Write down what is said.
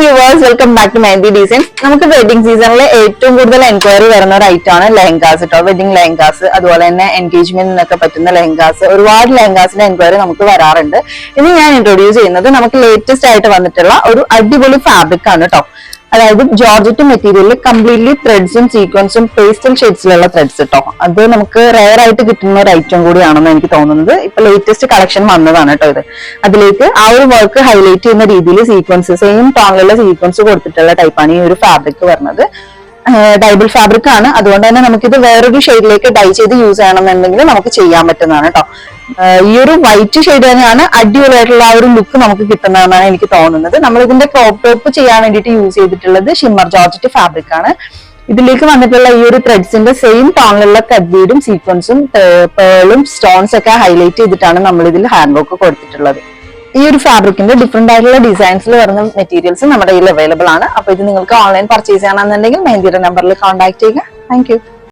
Viewers, welcome back to mehndi designs. നമുക്ക് wedding സീസണിൽ ഏറ്റവും കൂടുതൽ എൻക്വയറി വരുന്ന ഒരു ഐറ്റം ആണ് ലെഹങ്കാസ് കേട്ടോ. വെഡിങ് ലെഹങ്കാസ്, അതുപോലെ തന്നെ എൻഗേജ്മെന്റിനൊക്കെ പറ്റുന്ന ലെഹങ്കാസ്, ഒരുപാട് ലെഹങ്കാസിന്റെ എൻക്വയറി നമുക്ക് വരാറുണ്ട്. ഇനി ഞാൻ ഇൻട്രൊഡ്യൂസ് ചെയ്യുന്നത് നമുക്ക് ലേറ്റസ്റ്റ് ആയിട്ട് വന്നിട്ടുള്ള ഒരു അടിപൊളി ഫാബ്രിക് ആണ് കേട്ടോ. അതായത് ജോർജറ്റ് മെറ്റീരിയലിൽ കംപ്ലീറ്റ്ലി ത്രെഡ്സും സീക്വൻസും പേസ്റ്റൽ ഷെയ്ഡ്സിലുള്ള ത്രെഡ്സ് കേട്ടോ. അത് നമുക്ക് റെയർ ആയിട്ട് കിട്ടുന്ന ഒരു ഐറ്റം കൂടിയാണെന്ന് എനിക്ക് തോന്നുന്നത്. ഇപ്പൊ ലേറ്റസ്റ്റ് കളക്ഷൻ വന്നതാണ് കേട്ടോ ഇത്. അതിലേക്ക് ആ ഒരു വർക്ക് ഹൈലൈറ്റ് ചെയ്യുന്ന രീതിയിൽ സീക്വൻസ്, സെയിം ടോണിലുള്ള സീക്വൻസ് കൊടുത്തിട്ടുള്ള ടൈപ്പാണ് ഈ ഒരു ഫാബ്രിക് വരുന്നത്. ഡൈബിൾ ഫാബ്രിക് ആണ്, അതുകൊണ്ട് തന്നെ നമുക്കിത് വേറൊരു ഷെയ്ഡിലേക്ക് ഡൈ ചെയ്ത് യൂസ് ചെയ്യണമെന്നുണ്ടെങ്കിൽ നമുക്ക് ചെയ്യാൻ പറ്റുന്നതാണ് കേട്ടോ. ഈ ഒരു വൈറ്റ് ഷെയ്ഡ് തന്നെയാണ് അടിപൊളിയായിട്ടുള്ള ആ ഒരു ലുക്ക് നമുക്ക് കിട്ടുന്നതെന്നാണ് എനിക്ക് തോന്നുന്നത്. നമ്മൾ ഇതിന്റെ ക്രോപ്പ് ടോപ്പ് ചെയ്യാൻ വേണ്ടിയിട്ട് യൂസ് ചെയ്തിട്ടുള്ളത് ഷിമ്മർ ജോർജറ്റ് ഫാബ്രിക് ആണ്. ഇതിലേക്ക് വന്നിട്ടുള്ള ഈ ഒരു ത്രെഡ്സിന്റെ സെയിം ടോണിലുള്ള ത്രെഡ് ബീഡും സീക്വൻസും പേളും സ്റ്റോൺസ് ഒക്കെ ഹൈലൈറ്റ് ചെയ്തിട്ടാണ് നമ്മൾ ഇതിൽ ഹാൻഡ് വർക്ക് കൊടുത്തിട്ടുള്ളത്. ഈ ഒരു ഫാബ്രിക്കിന്റെ ഡിഫറെന്റ് ആയിട്ടുള്ള ഡിസൈൻസിൽ വരുന്ന മെറ്റീരിയൽസ് നമ്മുടെ കയ്യിൽ അവൈലബിൾ ആണ്. അപ്പൊ ഇത് നിങ്ങൾക്ക് ഓൺലൈൻ പർച്ചേസ് ചെയ്യണമെന്നുണ്ടെങ്കിൽ മെഹന്തിയുടെ നമ്പറിൽ കോൺടാക്ട് ചെയ്യുക. Thank you.